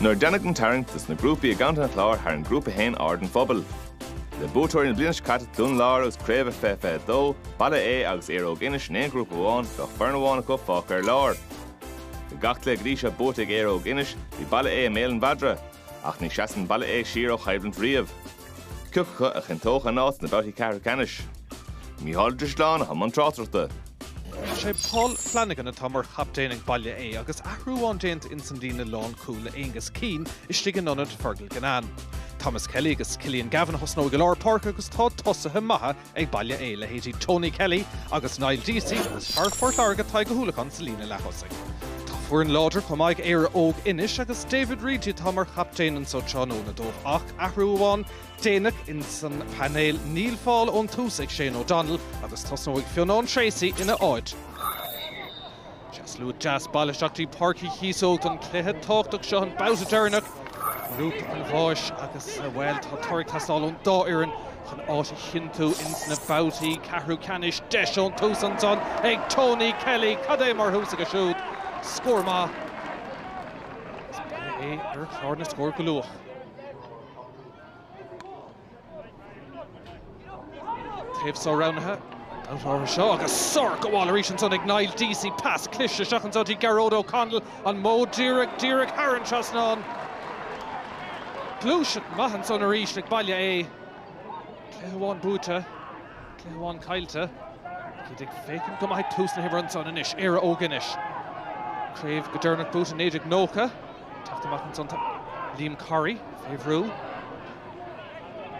Nor Danig an Tarrant is na grúpi a Aodha an Clár har an grúpa hain ard an phobal. Le bútóir na blianis caite dún lár agus Craobh Iomána Baile agus Éire Óg Inis in grúpa bháin go fearna go fácar lár. The gacht le Cluiche bóta ag Éire Óg Inis bhí Baile a mélan badra, ach ní seasan Baile siar ó chaiblant riamh. Cucha a chintócha nás na bátaí Clare Canis. Mí haldris lán a man trátarta. sé Paul Flanagan a tamar chaptéin ag Ballyea agus ahrúán déint in san dína lán cúla agus cín istí an nonad fergal ganán. Thomas Kelly agus Cillian Gavin hosnó go leir park agus tá tosathe maithe ag Ballyea le hétí Tony Kelly agus Niall Deasy agus Farfort Larga tá go húlachan sa lína lechosig. Tá fuair an láidir chum ag Éire Óg Inis agus David Reidy tamar chaptéin an so Tróna dómh ach ahrúán déanach in san panéil níl fáil ón tús ag Shane O'Donnell agus tosnó ag Fionn Tracy ina áid. Lú jazz ballaisteachtaí Páirteach híosóg an cléthe táchtach seo an bousa dearnach. Rúpa an bháis agus bhfuil tá toirg tastáil ón dá iireann chun áit chinú in na boutaí ceathrú canis deis ón tús an son ag Tony Kelly cad é mar thusa go siúd. Scór má. É ar chlár na scór go luach. Taobh só ránathe. Out seo agus sor go bháil arís an son ag Niall Deasy pass Cluiche seachas átí Gearóid O'Connell an mó Díreach Haran trasnán. Cluiche maithan son arís ag Ballyea. Cléamháin búta, cléamháin cailte. Cídig fécin go maith tús na hibran son inis, Éire Óg Inis. Craobh go dúirnach búta néidir nócha. Teachtamach an son Liam Curry, féhrú.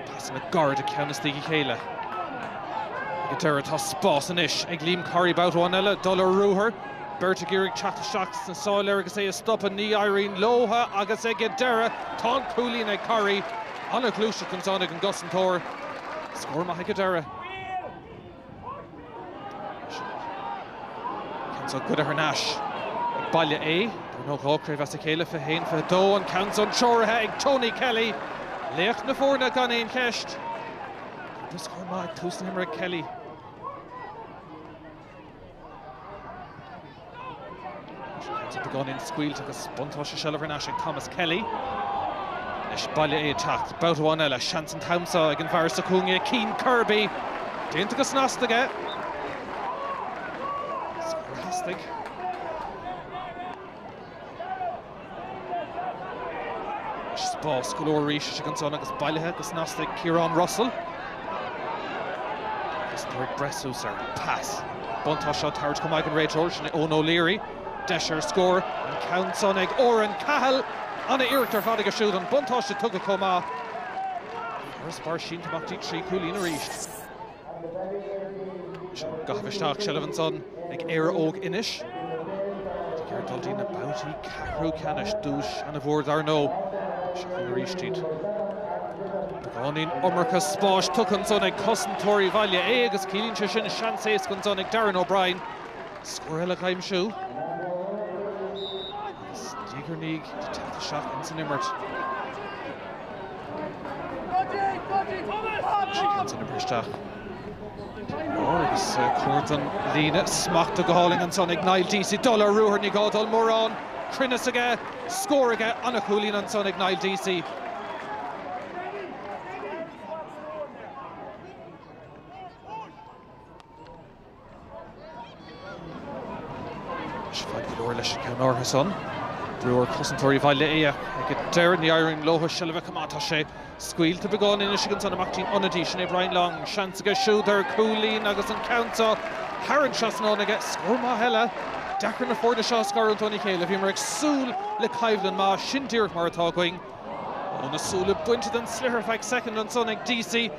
Pass na gard a ceannas í chéile. Idir tá spás inis ag Liam Curry boutáin eile dul ar rúthair. Berta Gírig chatta seachas na sáil agus é a stoppa ní Irene Lótha agus ag Idir tá cúlín ag Curry. Anna Cluiche comes on ag an Gossantóir. Scór maith ag Idir. Counts good ar Nash. Ag Ballyea. Nó Craobh as a chéile fa hain fa dó an counts on seoirithe ag Tony Kelly. Léach na fórna gan éon ceist. Just scór maith ag tús na himar ag Kelly. Gone in squealed agus buntáiste seilear Nash ag Thomas Kelly. Leis Ballyea tacht boutáin eile Shanson Townsá ag an bhar sa cúnge Keane Kirby. Déanta agus nástaige. Scór hastig. Spás go leor arís ag an son agus Ballyea agus nástaigh Kieran Russell. Agus Derek Bressús ar pass. Buntáiste seo target chum ag an Ray George and Eoin O'Leary. Desher score and counts on ag Oran Cahill Anna Irtar fádig a siúd an buntáiste tugad chomá. First bar sin tamachtaí trí cúlín a ríist. Gahbhisteach Shelavan son ag Éire Óg Inis. Geir dultí na boutaí ceathrú canis dúis an a bhór dar nó. Seachán a ríistíd. Begánín Omarchas spáis tucan son ag Cossantóirí Ballyea agus cílín sin seanséis gon son ag Darren O'Brien. Scór eile chaimsú. Dígarníg to take the shot in san immert. She counts in a bristeach. Agus cuairtan lína smachta go háling an son ag Niall Deasy dul ar rúthair ní gá dul mórán. Crinnes aige, scór aige anna chúlín an son ag Niall Deasy. Fáid go leor leis an ceann son. Brewer Cossantóirí Ballyea ag Idir ní Irene Lótha Shelavan tá sé squealta beagán in Michigan san amachtaí onadí sin é Brian Long seans aige siúdar cúlín agus an countá Haran trasnán aige scór maith heile dechar na fórna seo scar an Tony Chéile bhí mar ag súl le caibhlann má sin díreach mar atá going ó na súla buinte den slithir feich second an son ag Deasy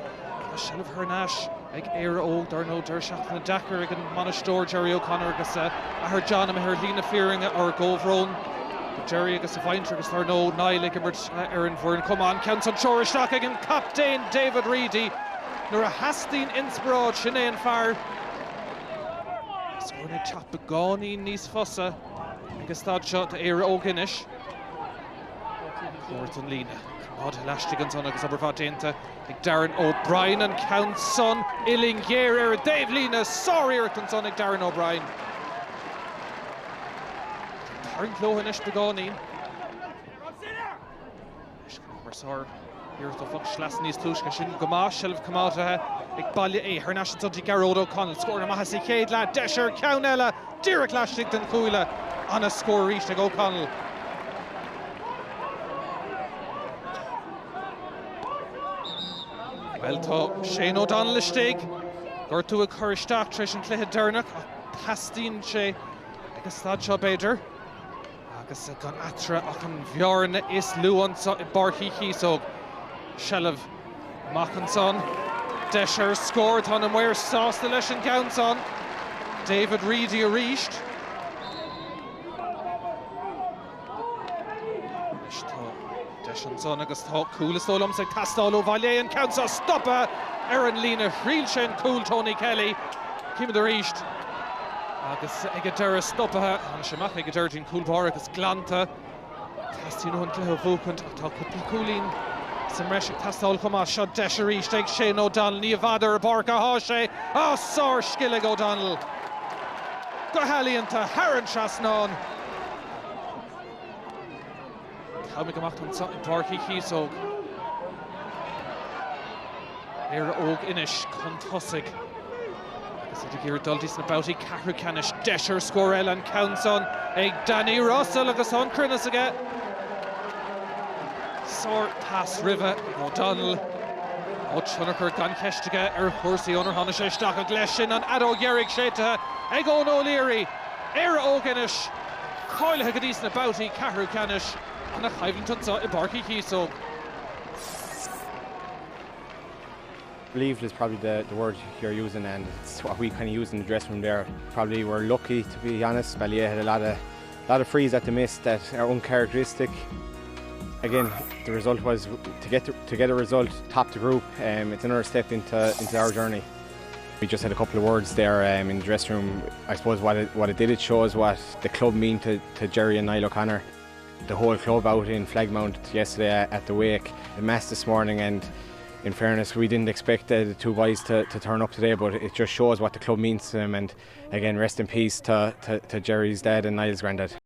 Shelavan Harnash ag Éire Óg dar nó dar seach na dechar ag an Monasteir Jerry O'Connor agus a thar John am thar lína fearinga ar Góvrón Jerry agus a bhaintre agus thar nó Niall ag immert ar an bhórin cumán ceann san seoiristeach ag an captain David Reidy nuair a hastín inspráid sin é an fear scóirna teach beánaí níos fosa agus stáid seo de Éire Óg Inis cuairt an lína cumad leistigh an son agus aberfá déanta ag Darren O'Brien an count son Ilingéir ar a Dave lína sóiríocht an son ag Darren O'Brien Tarn clóhan is begánaí. Marsar here the fuck Schlasson níos Cluiche sin go má shelf Craobh ag Baile Aodha ar national Dundee Garrod O'Connell scoring a mahasi céad le deisir Caunella Deireadh Laistig den Chuile on a score reached ag O'Connell. Well to Shane O'Donnell istig gur tú a chuiristeach treis an cluiche Dernach pastín sé agus stad seo beidir agus gan atra ach an bhearna is luúan i barchaí Chiosóg Shelf Mackinson deisir scored on an muir sásta leis an gceann David Reidy a ríist. Son agus tá coolas dólam sa Castallo Ballyea and Éire Óg stoppa an lína riilse an cool Tony Kelly cíime de ríist agus ag deire stoppa an semach ag deire dín coolbar agus glanta tastíú an cluiche bhúcant ach tá cúpla coolín sa mreisig tastáil chumá seo deisir ríist ag Shane O'Donnell ní bhadar a barca há sé sár scileag O'Donnell go halíonnta Haran Trasnán. Táimid go macht an barchaí Chiosóg Éire Óg Inis chun tosaigh agus idir gur dultí na bouty Cathrú Canis deisir scór eile an Counson ag Danny Russell agus an crunas aige sár pass rive O'Donnell ó tunachar gan ceistige ar thuirsaí onar tháinig sé isteach a gleis sin an adó-ghearraigh séitethe ag Eoin O'Leary Éire Óg Inis cáilethe go dtí na bouty Cathrú Canis and a Haivington in barchaí Chiosóg. Believed is probably the word you're using, and it's what we kind of use in the dressing room there. Probably we're lucky, to be honest. Ballyea had a lot of frees at the miss that are uncharacteristic. Again, the result was to get a result top the group. It's another step into our journey. We just had a couple of words there in the dressing room. I suppose what it did, it shows what the club mean to Jerry and Niall O'Connor. The whole club out in Flagmount yesterday at the wake, the mass this morning, and in fairness we didn't expect the two boys to turn up today, but it just shows what the club means to them. And again, rest in peace to Jerry's dad and Niall's granddad.